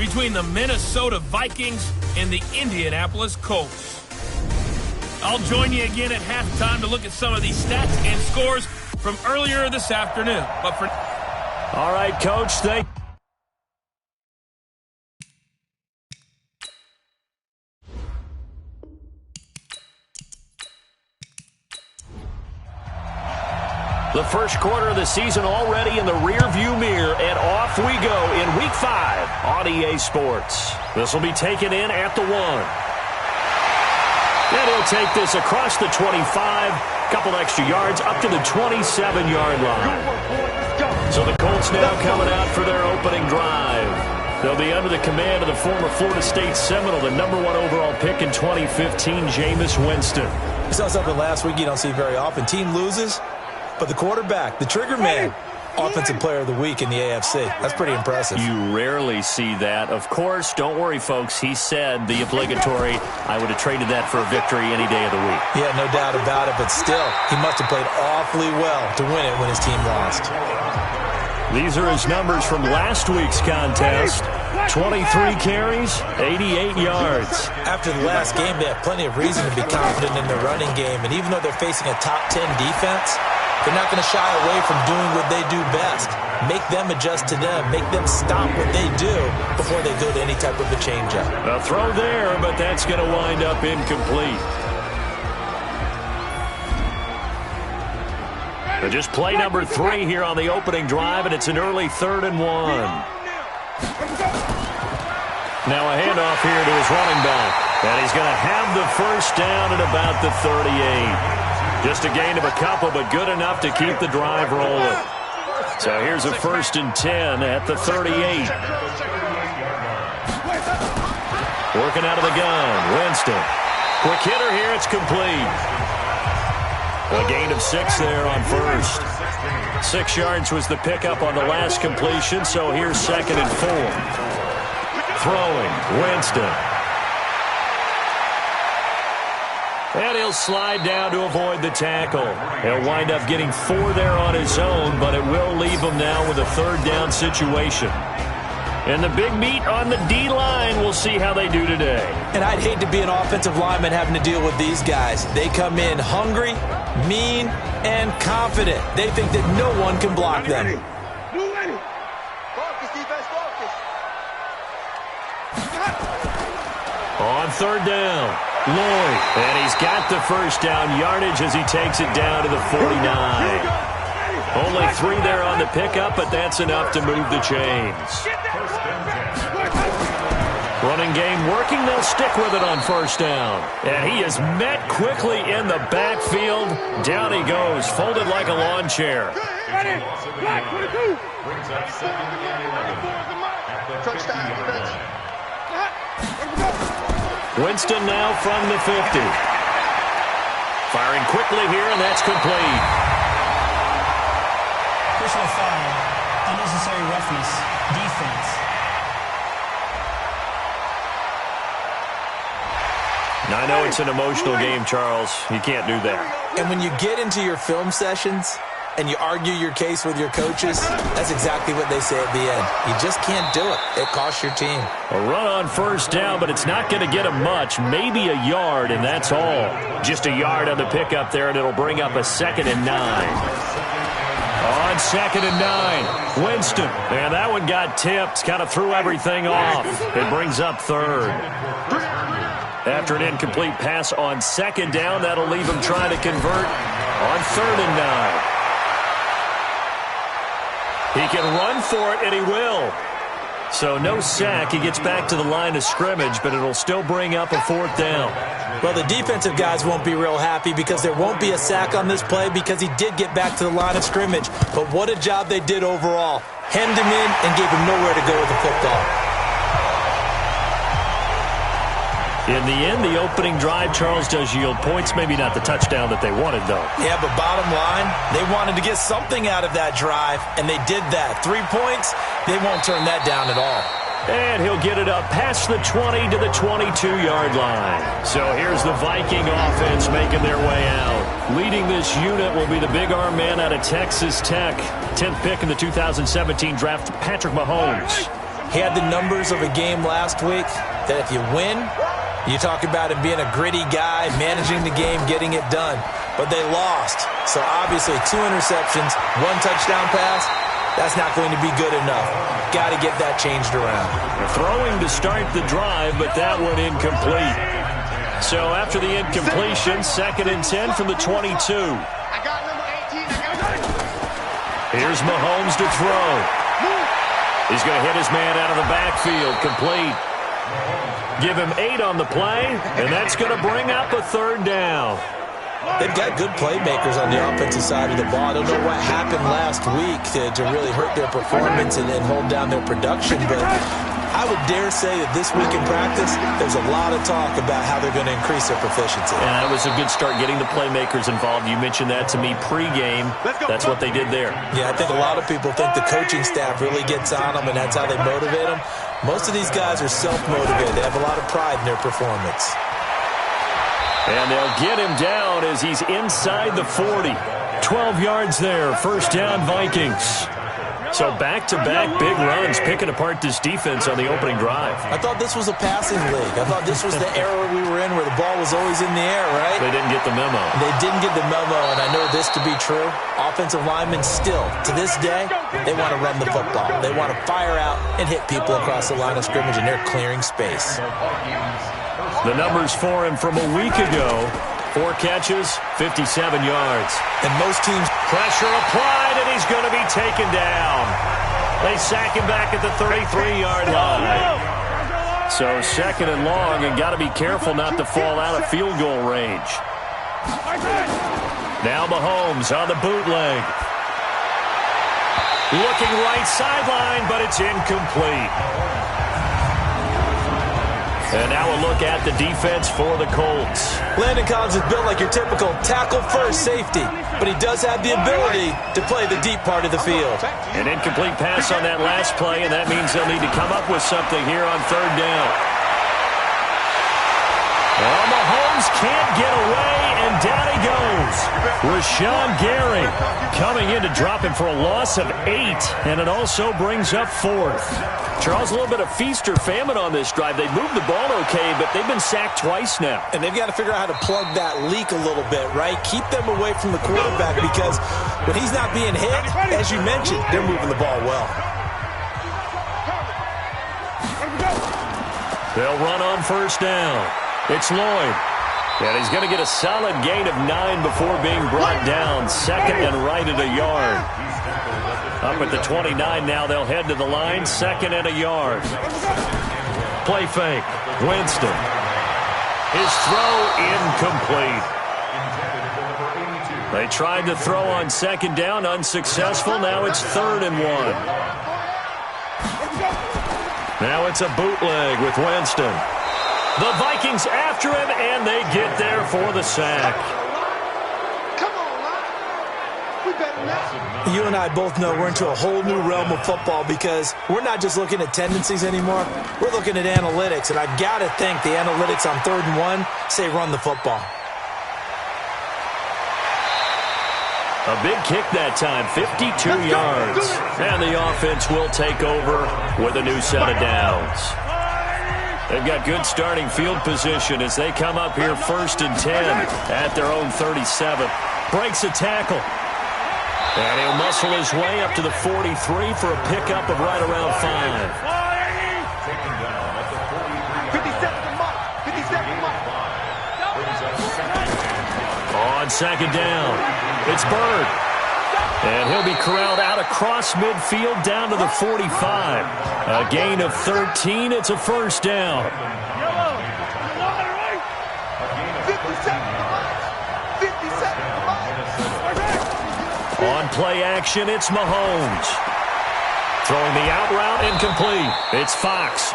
between the Minnesota Vikings and the Indianapolis Colts. I'll join you again at halftime to look at some of these stats and scores from earlier this afternoon. But for all right, Coach, thank you. The first quarter of the season already in the rearview mirror, and off we go in Week 5 on EA Sports. This will be taken in at the 1. And he'll take this across the 25, couple extra yards, up to the 27-yard line. So the Colts now coming out for their opening drive. They'll be under the command of the former Florida State Seminole, the #1 overall pick in 2015, Jameis Winston. We saw something last week you don't see very often. Team loses, but the quarterback, the trigger man, Offensive Player of the Week in the AFC. That's pretty impressive. You rarely see that. Of course, don't worry, folks. He said the obligatory, I would have traded that for a victory any day of the week. Yeah, no doubt about it, but still, he must have played awfully well to win it when his team lost. These are his numbers from last week's contest. 23 carries, 88 yards. After the last game, they have plenty of reason to be confident in their running game, and even though they're facing a top 10 defense, they're not going to shy away from doing what they do best. Make them adjust to them. Make them stop what they do before they go to any type of a change-up. A throw there, but that's going to wind up incomplete. So just play number 3 here on the opening drive, and it's an early 3rd and 1. Now a handoff here to his running back. And he's going to have the first down at about the 38. Just a gain of a couple, but good enough to keep the drive rolling. So here's a 1st and 10 at the 38. Working out of the gun, Winston. Quick hitter here, it's complete. A gain of 6 there on first. 6 yards was the pickup on the last completion, so here's 2nd and 4. Throwing, Winston. And he'll slide down to avoid the tackle. He'll wind up getting 4 there on his own, but it will leave him now with a 3rd down situation. And the big meat on the D-line, we'll see how they do today. And I'd hate to be an offensive lineman having to deal with these guys. They come in hungry, mean, and confident. They think that no one can block them. On 3rd down, Lloyd. And he's got the first down yardage as he takes it down to the 49. Only 3 there on the pickup, but that's enough to move the chains. Running game working. They'll stick with it on 1st down. And he is met quickly in the backfield. Down he goes, folded like a lawn chair. Winston now from the 50. Firing quickly here, and that's complete. Personal foul, unnecessary roughness, defense. Now, I know it's an emotional game, Charles. You can't do that. And when you get into your film sessions and you argue your case with your coaches, that's exactly what they say at the end. You just can't do it. It costs your team. A run on 1st down, but it's not going to get him much. Maybe a yard, and that's all. Just a yard on the pickup there, and it'll bring up a 2nd and 9. On 2nd and 9, Winston. And that one got tipped, kind of threw everything off. It brings up 3rd. After an incomplete pass on 2nd down, that'll leave him trying to convert on 3rd and 9. He can run for it, and he will. So no sack. He gets back to the line of scrimmage, but it'll still bring up a 4th down. Well, the defensive guys won't be real happy because there won't be a sack on this play because he did get back to the line of scrimmage. But what a job they did overall. Hemmed him in and gave him nowhere to go with the football. In the end, the opening drive, Charles, does yield points. Maybe not the touchdown that they wanted, though. Yeah, but bottom line, they wanted to get something out of that drive, and they did that. 3 points, they won't turn that down at all. And he'll get it up past the 20 to the 22-yard line. So here's the Viking offense making their way out. Leading this unit will be the big arm man out of Texas Tech. 10th pick in the 2017 draft, Patrick Mahomes. He had the numbers of a game last week that if you win, you talk about him being a gritty guy, managing the game, getting it done. But they lost. So obviously 2 interceptions, 1 touchdown pass, that's not going to be good enough. Got to get that changed around. Throwing to start the drive, but that one incomplete. So after the incompletion, 2nd and 10 from the 22. Here's Mahomes to throw. He's going to hit his man out of the backfield, complete. Give him 8 on the play, and that's going to bring up a 3rd down. They've got good playmakers on the offensive side of the ball. I don't know what happened last week to really hurt their performance and hold down their production, but I would dare say that this week in practice, there's a lot of talk about how they're going to increase their proficiency. And that was a good start, getting the playmakers involved. You mentioned that to me pregame. That's what they did there. Yeah, I think a lot of people think the coaching staff really gets on them, and that's how they motivate them. Most of these guys are self-motivated. They have a lot of pride in their performance. And they'll get him down as he's inside the 40. 12 yards there, 1st down Vikings. So back-to-back big runs, picking apart this defense on the opening drive. I thought this was a passing league. I thought this was the era we were in where the ball was always in the air, right? They didn't get the memo. They didn't get the memo, and I know this to be true. Offensive linemen still, to this day, they want to run the football. They want to fire out and hit people across the line of scrimmage, and they're clearing space. The numbers for him from a week ago: 4 catches, 57 yards. And most teams... Pressure applied, and he's going to be taken down. They sack him back at the 33-yard line. So 2nd and long, and got to be careful not to fall out of field goal range. Now Mahomes on the bootleg. Looking right sideline, but it's incomplete. And now a look at the defense for the Colts. Landon Collins is built like your typical tackle-first safety, but he does have the ability to play the deep part of the field. An incomplete pass on that last play, and that means they'll need to come up with something here on 3rd down. Well, Mahomes can't get away, and down he goes. Rashawn Gary coming in to drop him for a loss of 8, and it also brings up 4th. Charles, a little bit of feast or famine on this drive. They moved the ball okay, but they've been sacked twice now. And they've got to figure out how to plug that leak a little bit, right? Keep them away from the quarterback, because when he's not being hit, as you mentioned, they're moving the ball well. They'll run on 1st down. It's Lloyd. And he's going to get a solid gain of 9 before being brought down. 2nd and right at a yard. Up at the 29 now, they'll head to the line. 2nd and a yard. Play fake. Winston. His throw incomplete. They tried to throw on 2nd down, unsuccessful. Now it's 3rd and 1. Now it's a bootleg with Winston. The Vikings after him, and they get there for the sack. You and I both know we're into a whole new realm of football, because we're not just looking at tendencies anymore. We're looking at analytics, and I've got to think the analytics on 3rd and 1 say run the football. A big kick that time, 52 yards. And the offense will take over with a new set of downs. They've got good starting field position as they come up here 1st and 10 at their own 37. Breaks a tackle. And he'll muscle his way up to the 43 for a pickup of right around 5. On 2nd down, it's Bird. And he'll be corralled out across midfield down to the 45. A gain of 13. It's a 1st down. On play action, it's Mahomes. Throwing the out route, incomplete. It's Fox.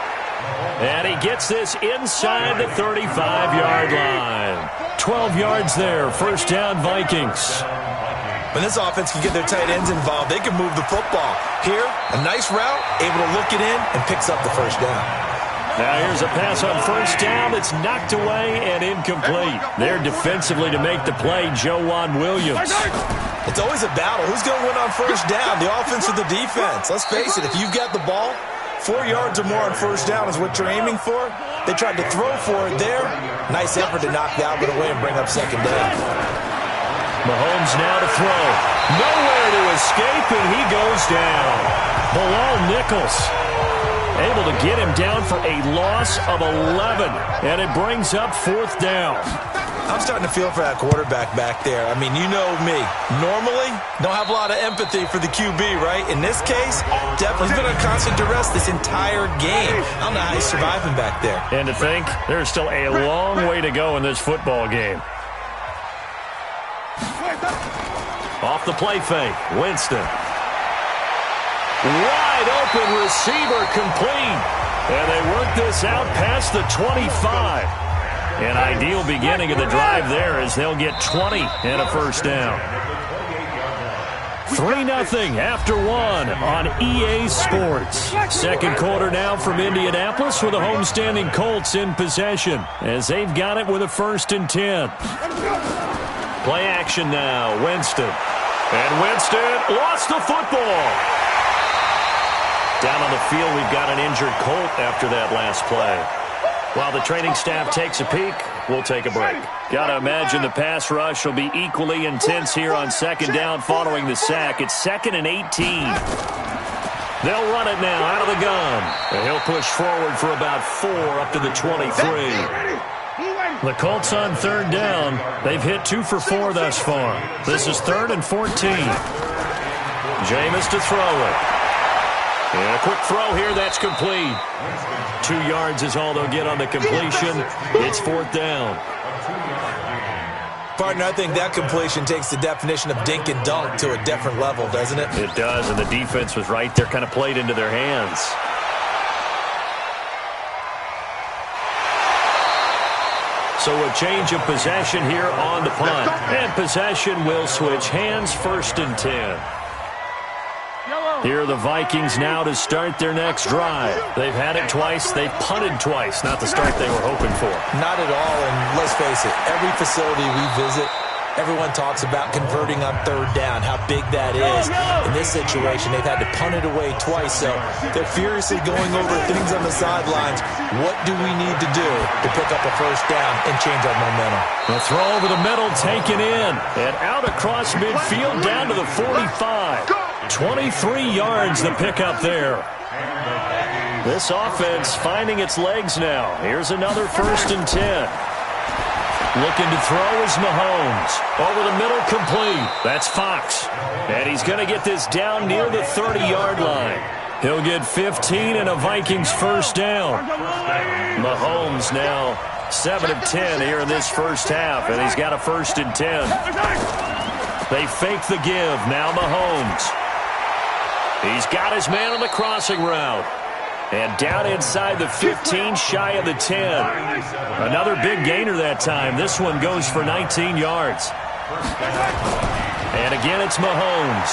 And he gets this inside the 35-yard line. 12 yards there, 1st down Vikings. When this offense can get their tight ends involved, they can move the football. Here, a nice route, able to look it in, and picks up the 1st down. Now here's a pass on 1st down that's knocked away and incomplete. There defensively to make the play, Joejuan Williams. It's always a battle. Who's going to win on 1st down, the offense or the defense? Let's face it, if you've got the ball, 4 yards or more on first down is what you're aiming for. They tried to throw for it there. Nice effort to knock the outlet away and bring up second down. Mahomes now to throw. Nowhere to escape, and he goes down. Bilal Nichols able to get him down for a loss of 11, and it brings up fourth down. I'm starting to feel for that quarterback back there. I mean, you know me. Normally, don't have a lot of empathy for the QB, right? In this case, definitely he's been under constant duress this entire game. I don't know how he's surviving back there. And to think, there's still a long way to go in this football game. Off the play fake, Winston. Wide open receiver complete. And they work this out past the 25. An ideal beginning of the drive there as they'll get 20 and a first down. 3-0 after one on EA Sports. Second quarter now from Indianapolis with the homestanding Colts in possession as they've got it with a 1st and 10. Play action now, Winston. And Winston lost the football. Down on the field, we've got an injured Colt after that last play. While the training staff takes a peek, we'll take a break. Got to imagine the pass rush will be equally intense here on second down following the sack. It's 2nd and 18. They'll run it now out of the gun. And he'll push forward for about 4 up to the 23. The Colts on 3rd down. They've hit 2 for 4 thus far. This is 3rd and 14. Jameis to throw it. And a quick throw here, that's complete. 2 yards is all they'll get on the completion. It's 4th down. Partner, I think that completion takes the definition of dink and dunk to a different level, doesn't it? It does, and the defense was right there, kind of played into their hands. So a change of possession here on the punt. And possession will switch hands, 1st and 10. Here are the Vikings now to start their next drive. They've had it twice. They've punted twice. Not the start they were hoping for. Not at all, and let's face it, every facility we visit, everyone talks about converting on 3rd down, how big that is. In this situation, they've had to punt it away twice, so they're furiously going over things on the sidelines. What do we need to do to pick up a 1st down and change our momentum? The throw over the middle taken in, and out across midfield down to the 45. 23 yards the pickup there. This offense finding its legs now. Here's another 1st and 10. Looking to throw is Mahomes. Over the middle, complete. That's Fox. And he's going to get this down near the 30-yard line. He'll get 15 and a Vikings 1st down. Mahomes now 7 of 10 here in this first half, and he's got a 1st and 10. They fake the give. Now Mahomes. He's got his man on the crossing route. And down inside the 15, shy of the 10. Another big gainer that time. This one goes for 19 yards. And again, it's Mahomes.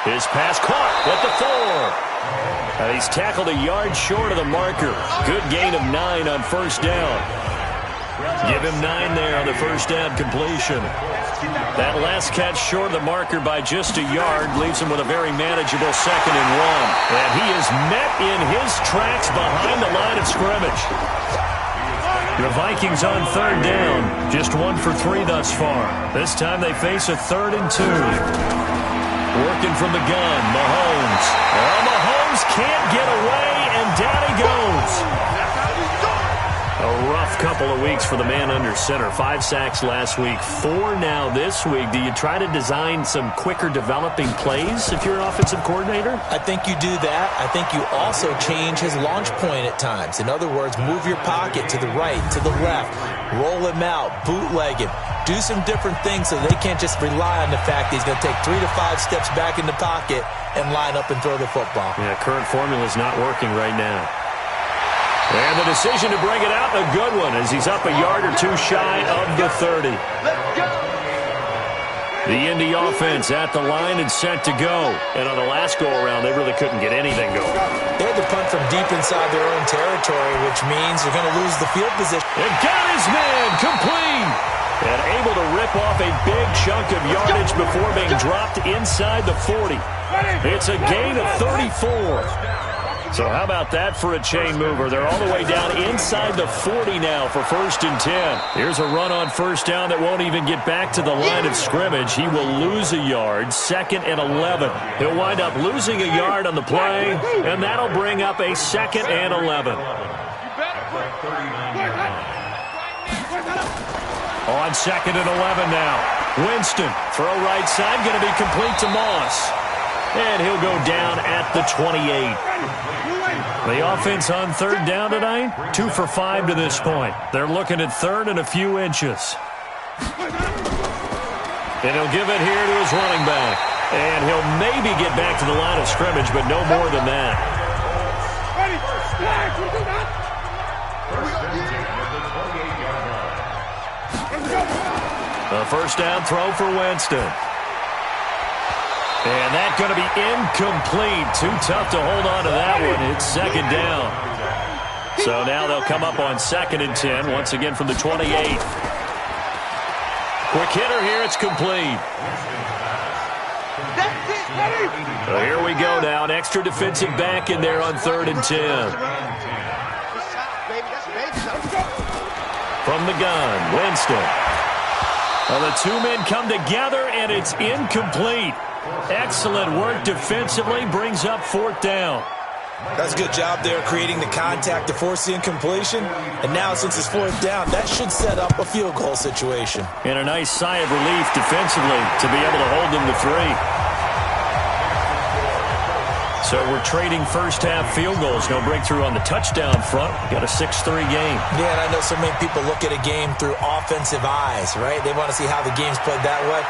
His pass caught at the 4. And he's tackled a yard short of the marker. Good gain of 9 on 1st down. Give him 9 there on the 1st down completion. That last catch short of the marker by just a yard leaves him with a very manageable 2nd and 1. And he is met in his tracks behind the line of scrimmage. The Vikings on 3rd down, just 1 for 3 thus far. This time they face a 3rd and 2. Working from the gun, Mahomes. Oh, Mahomes can't get away, and down he goes. A rough couple of weeks for the man under center. 5 sacks last week, 4 now this week. Do you try to design some quicker developing plays if you're an offensive coordinator? I think you do that. I think you also change his launch point at times. In other words, move your pocket to the right, to the left, roll him out, bootleg him. Do some different things so they can't just rely on the fact that he's going to take 3 to 5 steps back in the pocket and line up and throw the football. Yeah, current formula is not working right now. And the decision to bring it out, a good one, as he's up a yard or 2 shy of the 30. The Indy offense at the line and set to go. And on the last go-around, they really couldn't get anything going. They had to punt from deep inside their own territory, which means they're going to lose the field position. And got his man complete. And able to rip off a big chunk of yardage before being dropped inside the 40. It's a gain of 34. So how about that for a chain mover? They're all the way down inside the 40 now for 1st and 10. Here's a run on 1st down that won't even get back to the line of scrimmage. He will lose a yard, 2nd and 11. He'll wind up losing a yard on the play, and that'll bring up a 2nd and 11. On 2nd and 11 now. Winston, throw right side, going to be complete to Moss. And he'll go down at the 28. The offense on 3rd down tonight, 2 for 5 to this point. They're looking at 3rd and a few inches. And he'll give it here to his running back. And he'll maybe get back to the line of scrimmage, but no more than that. A 1st down throw for Winston. And that's going to be incomplete. Too tough to hold on to that one. It's 2nd down. So now they'll come up on 2nd and 10, once again from the 28. Quick hitter here. It's complete. So here we go now. An extra defensive back in there on 3rd and 10. From the gun, Winston. Well, the 2 men come together, and it's incomplete. Excellent work defensively, brings up 4th down. That's a good job there creating the contact to force the incompletion. And now since it's 4th down, that should set up a field goal situation. And a nice sigh of relief defensively to be able to hold them to 3. So we're trading first-half field goals. No breakthrough on the touchdown front. Got a 6-3 game. Yeah, and I know so many people look at a game through offensive eyes, right? They want to see how the game's played that way.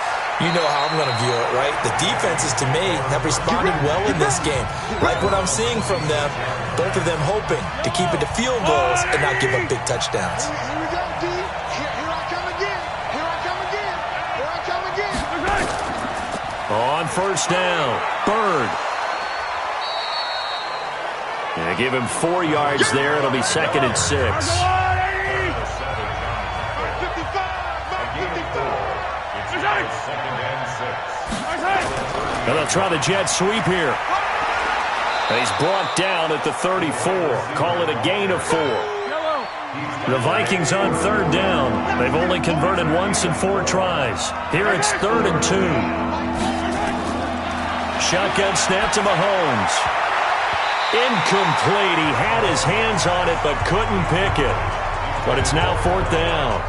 You know how I'm going to view it, right? The defenses, to me, have responded well in this game. Like what I'm seeing from them, both of them hoping to keep it to field goals and not give up big touchdowns. Here we go, D. Here I come again. Here I come again. Here I come again. On 1st down, Bird. And give him 4 yards there. It'll be 2nd and 6. And they'll try the jet sweep here. And he's brought down at the 34. Call it a gain of 4. The Vikings on 3rd down. They've only converted once in 4 tries. Here it's 3rd and 2. Shotgun snap to Mahomes. Incomplete. He had his hands on it but couldn't pick it. But it's now 4th down.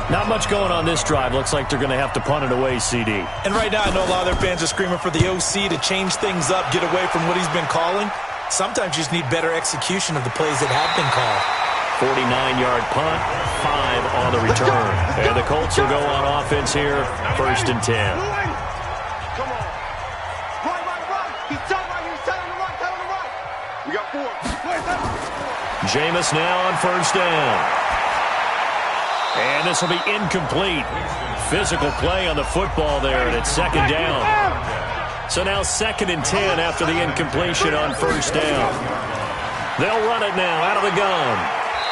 Not much going on this drive. Looks like they're going to have to punt it away, CD. And right now I know a lot of their fans are screaming for the OC to change things up, get away from what he's been calling. Sometimes you just need better execution of the plays that have been called. 49-yard punt, 5 on the return. And the Colts will go on offense here, 1st and 10. Jameis now on 1st down. And this will be incomplete. Physical play on the football there, and it's 2nd down. So now 2nd and 10 after the incompletion on 1st down. They'll run it now out of the gun.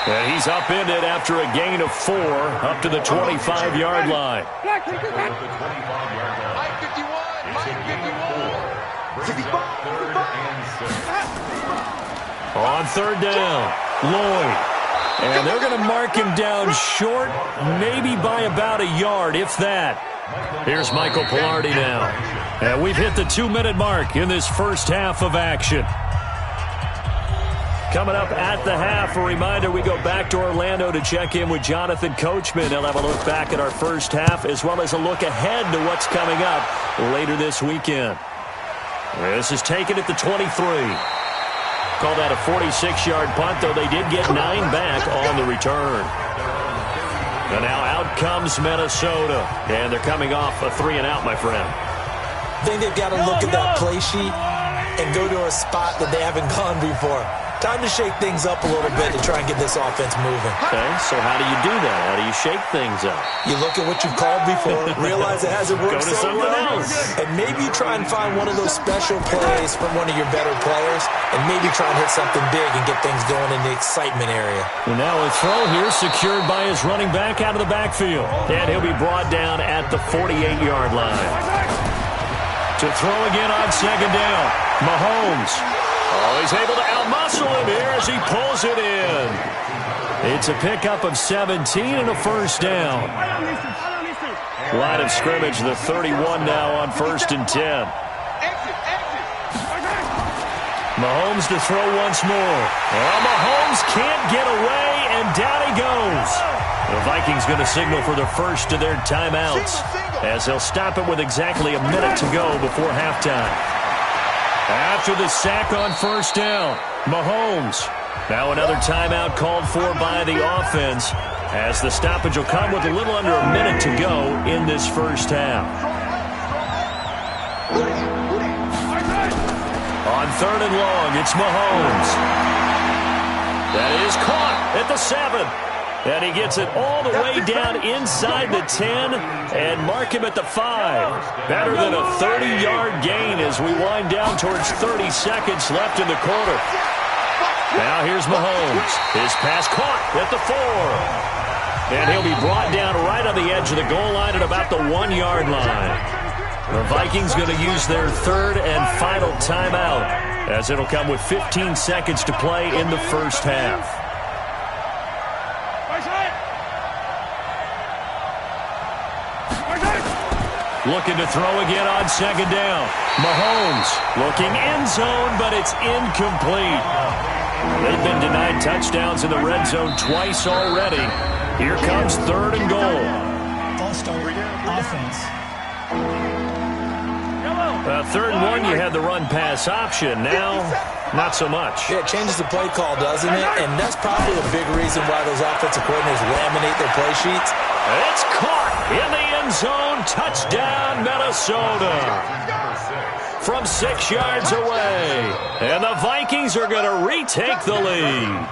And he's upended after a gain of 4 up to the 25-yard line. Mike 51, Mike 51. On 3rd down, Lloyd. And they're going to mark him down short, maybe by about a yard, if that. Here's Michael Pilardi now. And we've hit the 2-minute mark in this first half of action. Coming up at the half, a reminder, we go back to Orlando to check in with Jonathan Coachman. He'll have a look back at our first half, as well as a look ahead to what's coming up later this weekend. This is taken at the 23. Call that a 46-yard punt, though they did get 9 back on the return. And now out comes Minnesota. And they're coming off a 3-and-out, my friend. I think they've got to look at that play sheet and go to a spot that they haven't gone before. Time to shake things up a little bit to try and get this offense moving. Okay, so how do you do that? How do you shake things up? You look at what you've called before, realize it hasn't worked Go to so something well, else. and maybe you try and find one of those special plays from one of your better players, and maybe try and hit something big and get things going in the excitement area. And now a throw here secured by his running back out of the backfield. And he'll be brought down at the 48-yard line. To throw again on 2nd down, Mahomes. Oh, he's able to outmuscle him here as he pulls it in. It's a pickup of 17 and a first down. Line of scrimmage, the 31 now on 1st and 10. Mahomes to throw once more. Well, Mahomes can't get away, and down he goes. The Vikings going to signal for the first of their timeouts as they'll stop it with exactly a minute to go before halftime. After the sack on first down, Mahomes. Now another timeout called for by the offense as the stoppage will come with a little under a minute to go in this first half. On 3rd and long, it's Mahomes. That is caught at the 7. And he gets it all the way down inside the 10 and mark him at the 5. Better than a 30-yard gain as we wind down towards 30 seconds left in the quarter. Now here's Mahomes. His pass caught at the 4. And he'll be brought down right on the edge of the goal line at about the 1-yard line. The Vikings going to use their 3rd and final timeout as it'll come with 15 seconds to play in the first half. Looking to throw again on 2nd down. Mahomes looking end zone, but it's incomplete. They've been denied touchdowns in the red zone twice already. Here comes 3rd and goal. False start. Offense. 3rd and 1, you had the run-pass option. Now, not so much. Yeah, it changes the play call, doesn't it? And that's probably a big reason why those offensive coordinators laminate their play sheets. It's caught in the end zone. Touchdown, Minnesota. From 6 yards away. And the Vikings are going to retake the lead.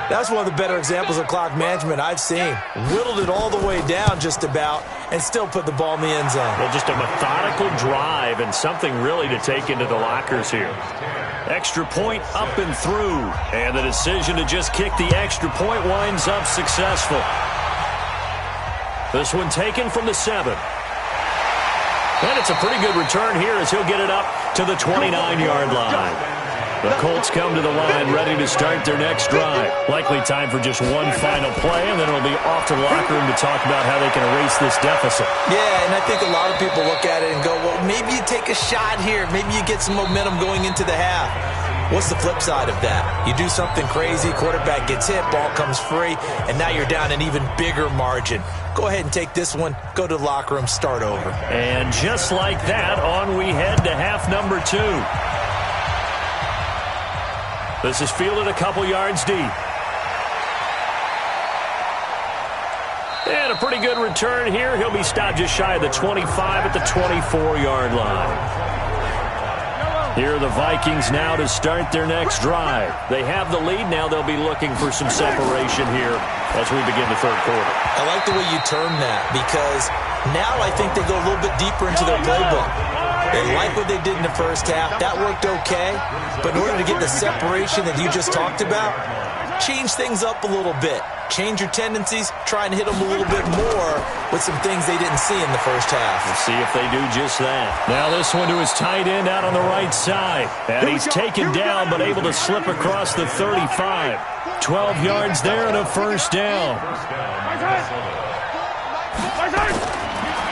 That's one of the better examples of clock management I've seen. Whittled it all the way down just about and still put the ball in the end zone. Well, just a methodical drive and something really to take into the lockers here. Extra point up and through. And the decision to just kick the extra point winds up successful. This one taken from the 7. And it's a pretty good return here as he'll get it up to the 29-yard line. The Colts come to the line ready to start their next drive. Likely time for just one final play, and then it'll be off to the locker room to talk about how they can erase this deficit. Yeah, and I think a lot of people look at it and go, well, maybe you take a shot here. Maybe you get some momentum going into the half. What's the flip side of that? You do something crazy, quarterback gets hit, ball comes free, and now you're down an even bigger margin. Go ahead and take this one, go to the locker room, start over. And just like that, on we head to half number 2. This is fielded a couple yards deep. And a pretty good return here. He'll be stopped just shy of the 25 at the 24-yard line. Here are the Vikings now to start their next drive. They have the lead. Now they'll be looking for some separation here as we begin the 3rd quarter. I like the way you term that because now I think they go a little bit deeper into their playbook. They like what they did in the first half. That worked okay. But in order to get the separation that you just talked about, change things up a little bit. Change your tendencies. Try and hit them a little bit more with some things they didn't see in the first half. We'll see if they do just that. Now this one to his tight end out on the right side. And he's taken down but able to slip across the 35. 12 yards there and a first down.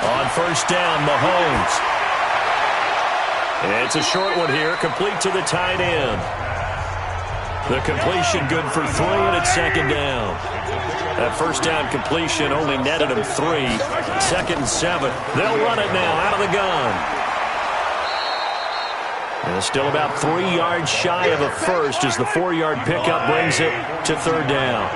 On first down, Mahomes. It's a short one here, complete to the tight end. The completion good for 3, and it's 2nd down. That first down completion only netted him 3. 2nd and 7. They'll run it now out of the gun. And it's still about 3 yards shy of a first as the 4-yard pickup brings it to 3rd down.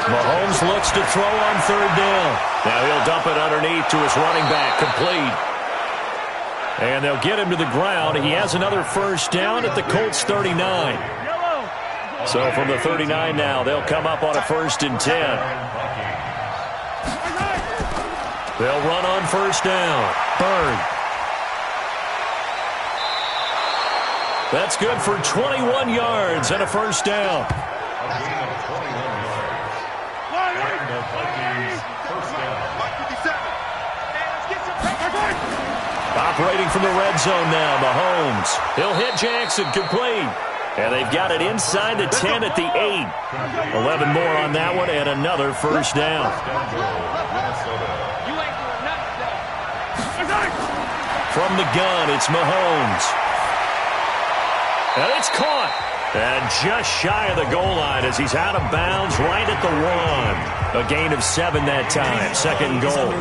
Mahomes looks to throw on 3rd down. Now he'll dump it underneath to his running back, complete. And they'll get him to the ground. He has another first down at the Colts 39. So from the 39 now, they'll come up on a 1st and 10. They'll run on first down. Bird. That's good for 21 yards and a first down. Operating from the red zone now, Mahomes. He'll hit Jackson, complete. And they've got it inside the 10 at the 8. 11 more on that one and another first down. From the gun, it's Mahomes. And it's caught. And just shy of the goal line as he's out of bounds right at the 1. A gain of 7 that time. Second goal.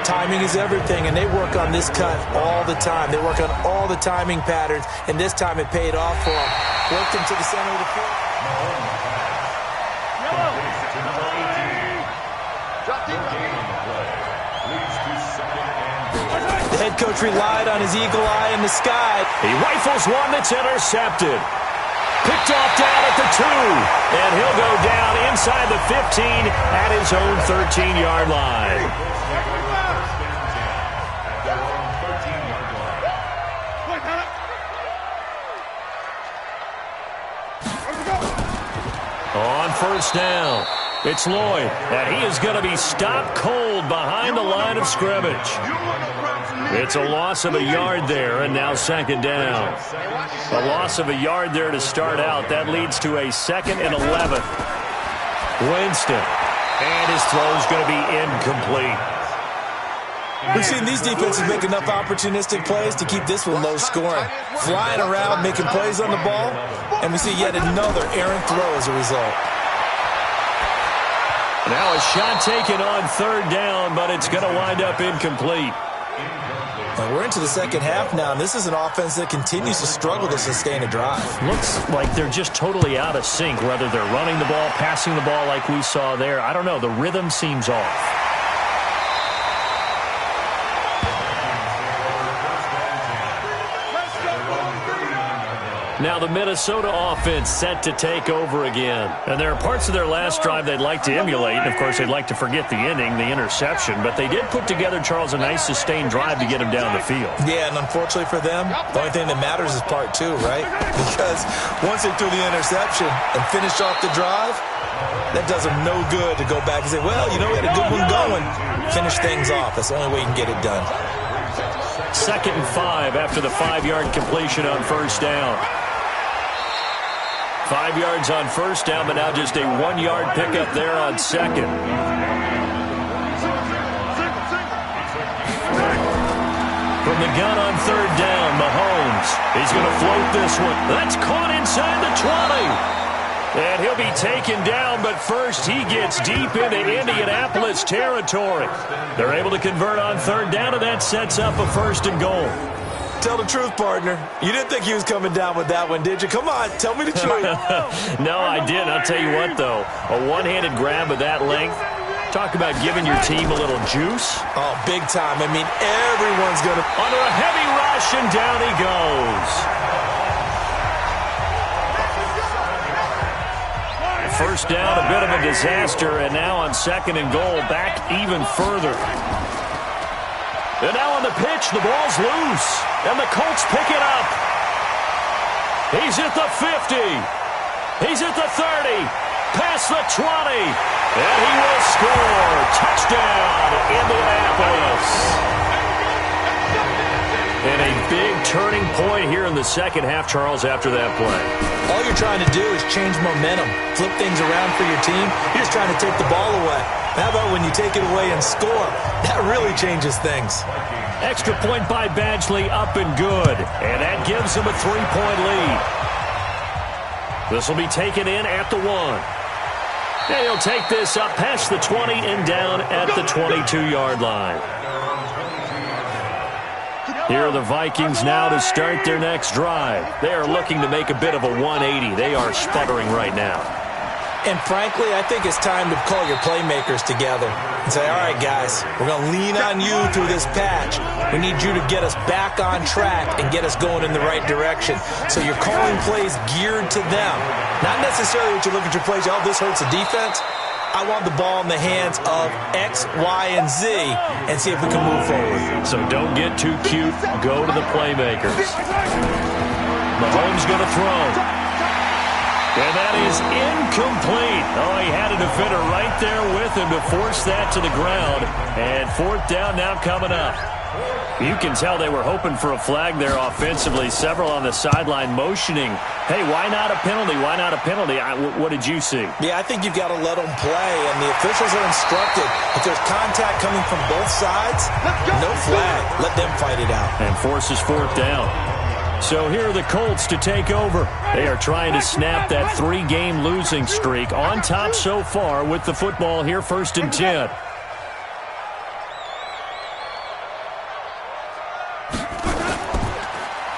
Timing is everything, and they work on this cut all the time. They work on all the timing patterns, and this time it paid off for them. Worked him to the center of the field. The head coach relied on his eagle eye in the sky. He rifles one that's intercepted. Picked off down at the 2. And he'll go down inside the 15 at his own 13-yard line. On first down, it's Lloyd. And he is going to be stopped cold behind the line of scrimmage. It's a loss of a yard there, and now second down. A loss of a yard there to start out. That leads to a 2nd and 11. Winston. And his throw's going to be incomplete. We've seen these defenses make enough opportunistic plays to keep this one low scoring. Flying around, making plays on the ball, and we see yet another errant throw as a result. Now a shot taken on third down, but it's going to wind up incomplete. And we're into the second half now, and this is an offense that continues to struggle to sustain a drive. Looks like they're just totally out of sync, whether they're running the ball, passing the ball like we saw there. I don't know. The rhythm seems off. Now the Minnesota offense set to take over again. And there are parts of their last drive they'd like to emulate. And, of course, they'd like to forget the ending, the interception. But they did put together, Charles, a nice sustained drive to get him down the field. Yeah, and unfortunately for them, the only thing that matters is part 2, right? Because once they threw the interception and finished off the drive, that does them no good to go back and say, well, you know, we had a good one going. Finish things off. That's the only way you can get it done. 2nd and 5 after the 5-yard completion on first down. 5 yards on first down, but now just a 1-yard pickup there on second. From the gun on third down, Mahomes. He's going to float this one. That's caught inside the 20. And he'll be taken down, but first he gets deep into Indianapolis territory. They're able to convert on third down, and that sets up a 1st and goal. Tell the truth, partner. You didn't think he was coming down with that one, did you? Come on, tell me the truth. No, I didn't. I'll tell you what, though. A one-handed grab of that length. Talk about giving your team a little juice. Oh, big time. I mean, everyone's going to... Under a heavy rush, and down he goes. First down, a bit of a disaster, and now on 2nd and goal, back even further. And now on the pitch, the ball's loose, and the Colts pick it up. He's at the 50. He's at the 30. Past the 20. And he will score. Touchdown, Indianapolis. And a big turning point here in the second half, Charles, after that play. All you're trying to do is change momentum, flip things around for your team. You're just trying to take the ball away. How about when you take it away and score? That really changes things. Extra point by Badgley, up and good. And that gives them a 3-point lead. This will be taken in at the 1. And he'll take this up past the 20 and down at the 22-yard line. Here are the Vikings now to start their next drive. They are looking to make a bit of a 180. They are sputtering right now. And frankly, I think it's time to call your playmakers together and say, all right, guys, we're going to lean on you through this patch. We need you to get us back on track and get us going in the right direction. So you're calling plays geared to them. Not necessarily what you look at your plays, oh, this hurts the defense. I want the ball in the hands of X, Y, and Z and see if we can move forward. So don't get too cute. Go to the playmakers. Mahomes going to throw. And that is incomplete. Oh, he had a defender right there with him to force that to the ground. And 4th down now coming up. You can tell they were hoping for a flag there offensively. Several on the sideline motioning, hey, why not a penalty? Why not a penalty? What did you see? Yeah, I think you've got to let them play, and the officials are instructed. If there's contact coming from both sides, no flag. Let them fight it out. And forces 4th down. So here are the Colts to take over. They are trying to snap that 3-game losing streak. On top so far with the football here, 1st and 10.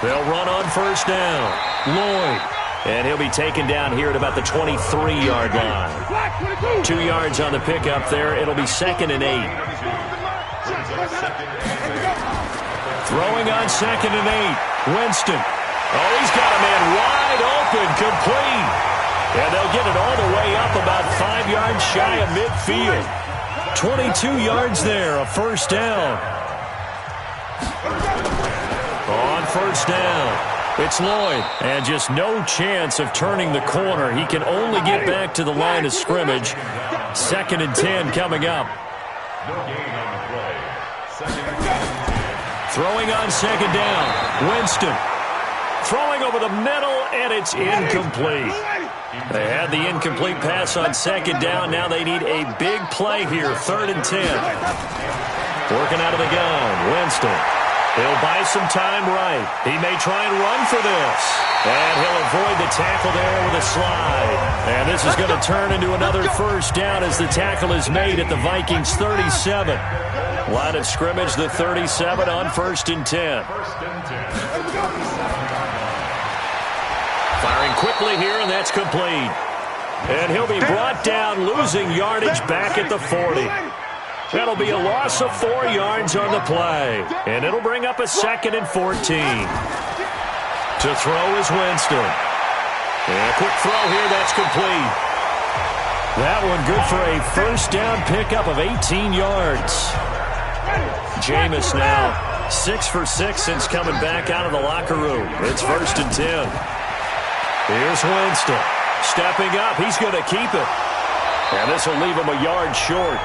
They'll run on 1st down. Lloyd. And he'll be taken down here at about the 23-yard line. 2 yards on the pickup there. It'll be 2nd and 8. Throwing on 2nd and 8. Winston. Oh, he's got a man wide open. Complete. And they'll get it all the way up about 5 yards shy of midfield. 22 yards there, a 1st down. On 1st down, it's Lloyd, and just no chance of turning the corner. He can only get back to the line of scrimmage. 2nd and 10 coming up. Throwing on 2nd down, Winston. Throwing over the middle, and it's incomplete. They had the incomplete pass on 2nd down. Now they need a big play here, 3rd and 10. Working out of the gun, Winston. He'll buy some time right. He may try and run for this. And he'll avoid the tackle there with a slide. And this is going to turn into another 1st down as the tackle is made at the Vikings 37. Line of scrimmage, the 37 on 1st and 10. Firing quickly here, and that's complete. And he'll be brought down, losing yardage back at the 40. That'll be a loss of 4 yards on the play. And it'll bring up a 2nd and 14. To throw is Winston. And a quick throw here, that's complete. That one good for a 1st down pickup of 18 yards. Jameis now 6 for 6 since coming back out of the locker room. It's 1st and 10. Here's Winston. Stepping up, he's going to keep it. And this will leave him a yard short.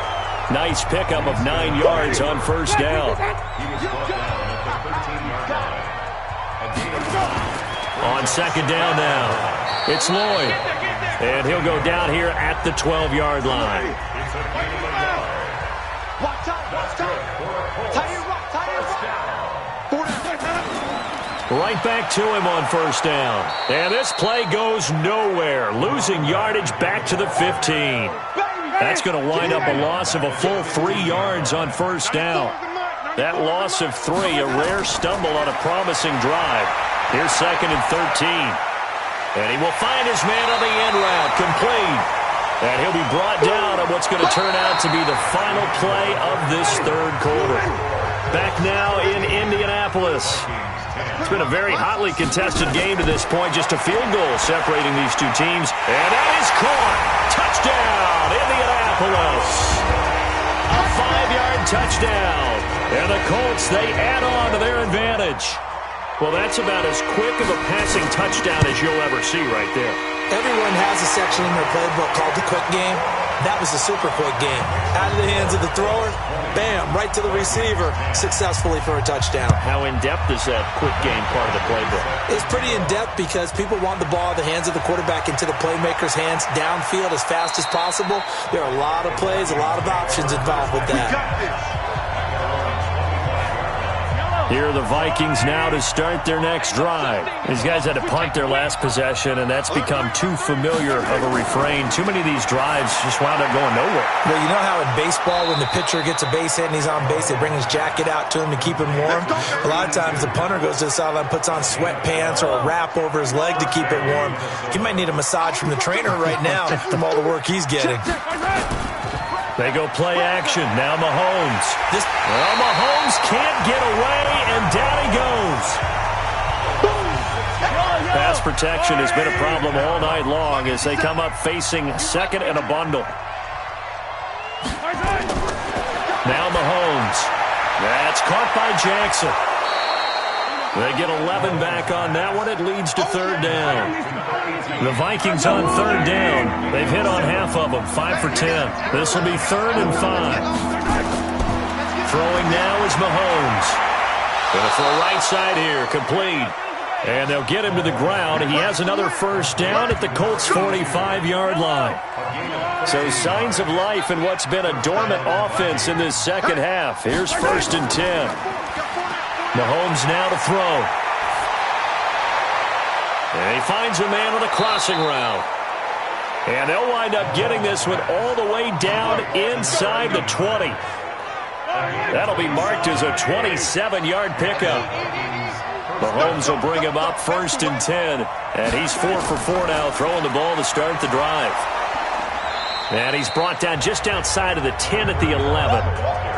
Nice pickup of 9 yards on 1st down. On 2nd down now, it's Lloyd. And he'll go down here at the 12-yard line. Right back to him on 1st down. And this play goes nowhere. Losing yardage back to the 15. That's going to wind up a loss of a full 3 yards on 1st down. That loss of 3, a rare stumble on a promising drive. Here's 2nd and 13. And he will find his man on the end route, complete. And he'll be brought down on what's going to turn out to be the final play of this 3rd quarter. Back now in Indianapolis. It's been a very hotly contested game to this point. Just a field goal separating these two teams. And that is caught. Touchdown, Indianapolis. A 5-yard touchdown. And the Colts, they add on to their advantage. Well, that's about as quick of a passing touchdown as you'll ever see right there. Everyone has a section in their playbook called the quick game. That was a super quick game. Out of the hands of the thrower, bam, right to the receiver, successfully for a touchdown. How in-depth is that quick game part of the playbook? It's pretty in-depth because people want the ball in the hands of the quarterback into the playmaker's hands downfield as fast as possible. There are a lot of plays, a lot of options involved with that. Here are the Vikings now to start their next drive. These guys had to punt their last possession, and that's become too familiar of a refrain. Too many of these drives just wound up going nowhere. Well, you know how in baseball when the pitcher gets a base hit and he's on base, they bring his jacket out to him to keep him warm? A lot of times the punter goes to the sideline, puts on sweatpants or a wrap over his leg to keep it warm. He might need a massage from the trainer right now from all the work he's getting. They go play action. Now Mahomes. Well, Mahomes can't get away, and down he goes. Pass protection has been a problem all night long as they come up facing 2nd and a bundle. Now Mahomes. That's caught by Jackson. They get 11 back on that one. It leads to 3rd down. The Vikings on 3rd down. They've hit on half of them, 5 for 10. This will be 3rd and 5. Throwing now is Mahomes. Gonna throw right side here, complete. And they'll get him to the ground. He has another first down at the Colts' 45-yard line. So signs of life in what's been a dormant offense in this second half. Here's 1st and 10. Mahomes now to throw. And he finds a man on a crossing route. And they'll wind up getting this one all the way down inside the 20. That'll be marked as a 27-yard pickup. Mahomes will bring him up 1st and 10. And he's 4 for 4 now, throwing the ball to start the drive. And he's brought down just outside of the 10 at the 11.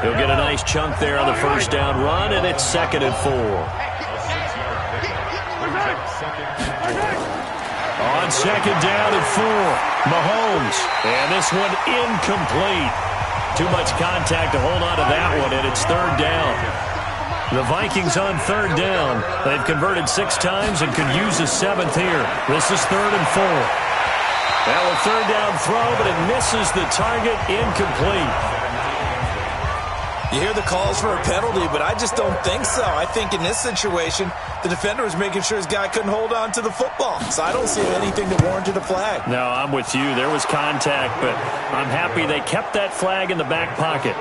He'll get a nice chunk there on the first down run, and it's 2nd and 4. On 2nd down and 4, Mahomes. And this one incomplete. Too much contact to hold on to that one, and it's 3rd down. The Vikings on 3rd down. They've converted 6 times and could use a 7th here. This is 3rd and 4. Now a 3rd down throw, but it misses the target, incomplete. You hear the calls for a penalty, but I just don't think so. I think in this situation, the defender was making sure his guy couldn't hold on to the football. So I don't see anything that warranted a flag. No, I'm with you. There was contact, but I'm happy they kept that flag in the back pocket.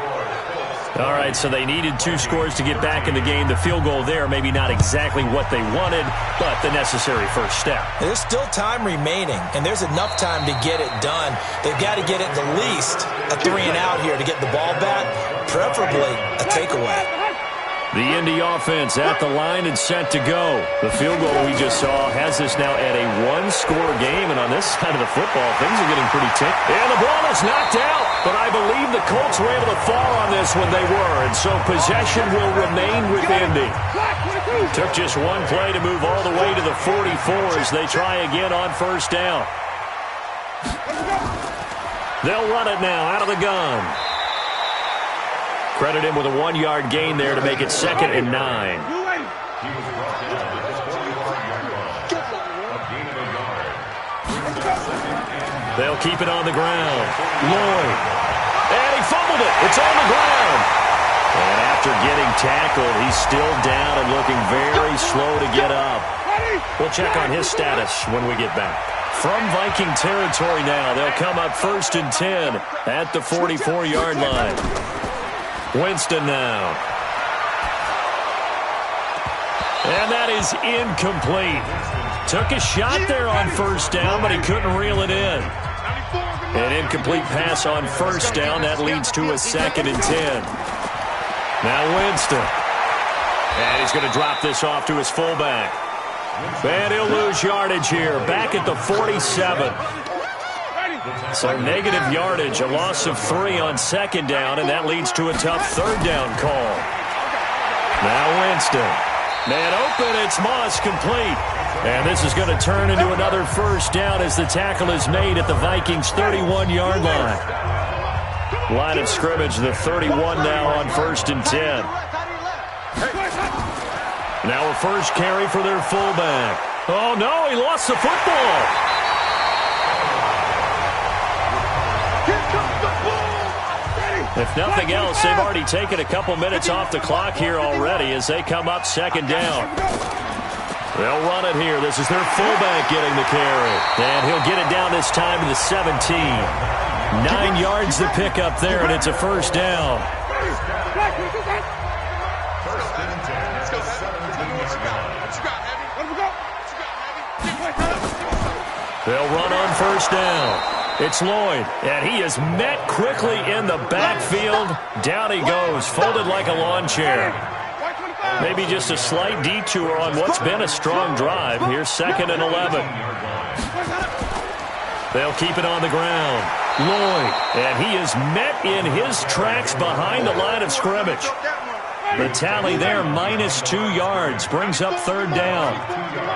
All right, so they needed 2 scores to get back in the game. The field goal there, maybe not exactly what they wanted, but the necessary first step. There's still time remaining, and there's enough time to get it done. They've got to get it the least a 3 and out here to get the ball back, preferably a takeaway. The Indy offense at the line and set to go. The field goal we just saw has us now at a 1-score game, and on this side of the football, things are getting pretty tight. And the ball is knocked out, but I believe the Colts were able to fall on this when they were, and so possession will remain with Indy. Took just one play to move all the way to the 44 as they try again on first down. They'll run it now out of the gun. Credit him with a 1-yard gain there to make it 2nd and 9. They'll keep it on the ground. Lloyd. And he fumbled it. It's on the ground. And after getting tackled, he's still down and looking very slow to get up. We'll check on his status when we get back. From Viking territory now, they'll come up 1st and 10 at the 44-yard line. Winston now. And that is incomplete. Took a shot there on first down, but he couldn't reel it in. An incomplete pass on first down. That leads to a 2nd and 10. Now Winston. And he's going to drop this off to his fullback. And he'll lose yardage here. Back at the 47. So negative yardage, a loss of 3 on 2nd down, and that leads to a tough 3rd down call. Now Winston. Man open, it's Moss, complete. And this is going to turn into another first down as the tackle is made at the Vikings' 31-yard line. Line of scrimmage, the 31 now on 1st and 10. Now a first carry for their fullback. Oh, no, he lost the football. If nothing else, they've already taken a couple minutes off the clock here already as they come up 2nd down. They'll run it here. This is their fullback getting the carry. And he'll get it down this time to the 17. 9 yards to pick up there, and it's a first down. They'll run on first down. It's Lloyd, and he is met quickly in the backfield. Down he goes, folded like a lawn chair. Maybe just a slight detour on what's been a strong drive. Here's 2nd and 11. They'll keep it on the ground. Lloyd, and he is met in his tracks behind the line of scrimmage. The tally there, -2 yards, brings up 3rd down.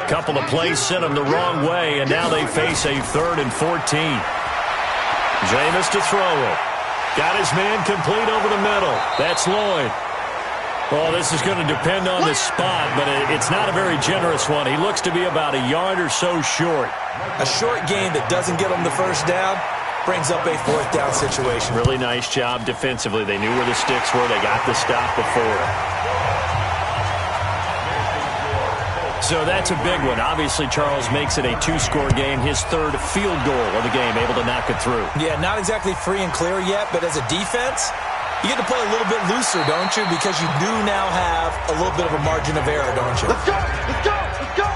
Couple of plays sent them the wrong way, and now they face a 3rd and 14. Jameis to throw it. Got his man complete over the middle. That's Lloyd. Well, this is going to depend on the spot, but it's not a very generous one. He looks to be about a yard or so short. A short gain that doesn't get him the first down brings up a 4th down situation. Really nice job defensively. They knew where the sticks were. They got the stop before. So that's a big one. Obviously, Charles makes it a two-score game. His third field goal of the game, able to knock it through. Yeah, not exactly free and clear yet, but as a defense, you get to play a little bit looser, don't you? Because you do now have a little bit of a margin of error, don't you? Let's go! Let's go! Let's go!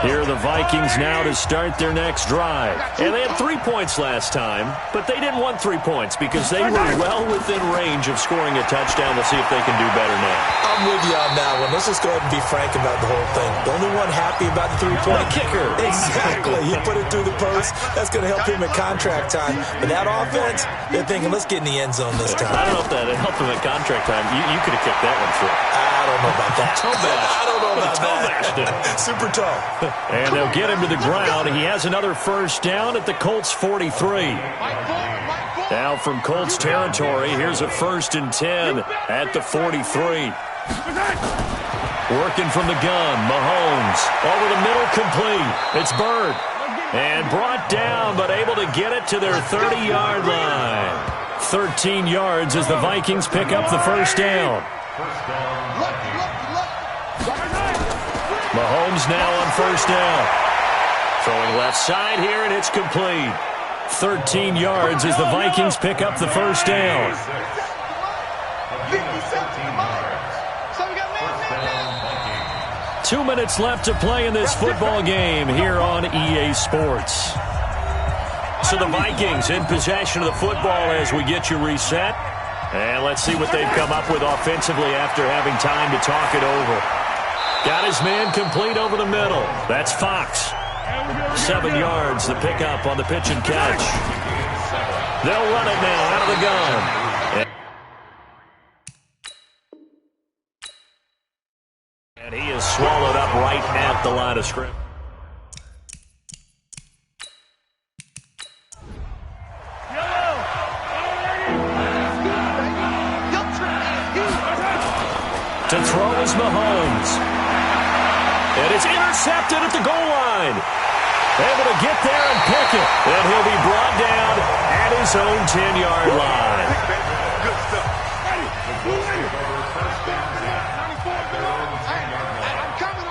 Here are the Vikings now to start their next drive. And they had 3 points last time, but they didn't want 3 points because they were well within range of scoring a touchdown. We'll see if they can do better now. I'm with you on that one. Let's just go ahead and be frank about the whole thing. The only one happy about the 3-point kicker. Exactly. He put it through the post. That's going to help him at contract time. But that offense, they're thinking, let's get in the end zone this time. I don't know if that helped him at contract time. You could have kicked that one through. I don't know about that. I don't know about that. Super toe. And they'll get him to the ground. He has another first down at the Colts 43. Now from Colts territory, here's a 1st and 10 at the 43. Working from the gun, Mahomes. Over the middle, complete. It's Bird. And brought down, but able to get it to their 30-yard line. 13 yards as the Vikings pick up the first down. Mahomes now on first down. Throwing left side here, and it's complete. 13 yards as the Vikings pick up the first down. 2 minutes left to play in this football game here on EA Sports. So the Vikings in possession of the football as we get you reset. And let's see what they've come up with offensively after having time to talk it over. Got his man complete over the middle. That's Fox. 7 yards, the pickup on the pitch and catch. They'll run it now out of the gun. And he is swallowed up right at the line of scrimmage. To throw is Mahomes. And it's intercepted at the goal line. Able to get there and pick it. And he'll be brought down at his own 10-yard line. Good stuff. I'm coming.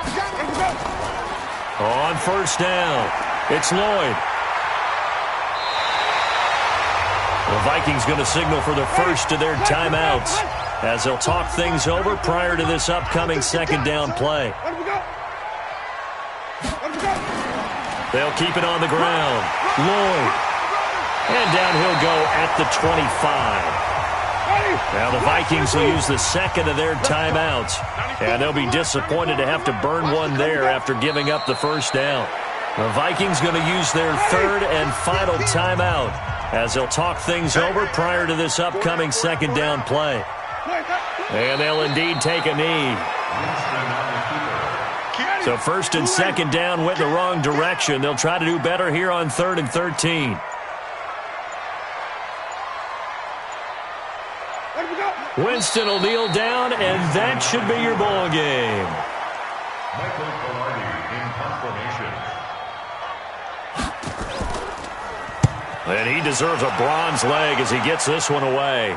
On first down, it's Lloyd. The Vikings going to signal for the first of their timeouts as they'll talk things over prior to this upcoming second down play. They'll keep it on the ground. Lloyd. And down he'll go at the 25. Now the Vikings will use the second of their timeouts. And they'll be disappointed to have to burn one there after giving up the first down. The Vikings going to use their third and final timeout as they'll talk things over prior to this upcoming second down play. And they'll indeed take a knee. So first and second down went the wrong direction. They'll try to do better here on 3rd and 13. Winston will kneel down, and that should be your ball game. And he deserves a bronze leg as he gets this one away.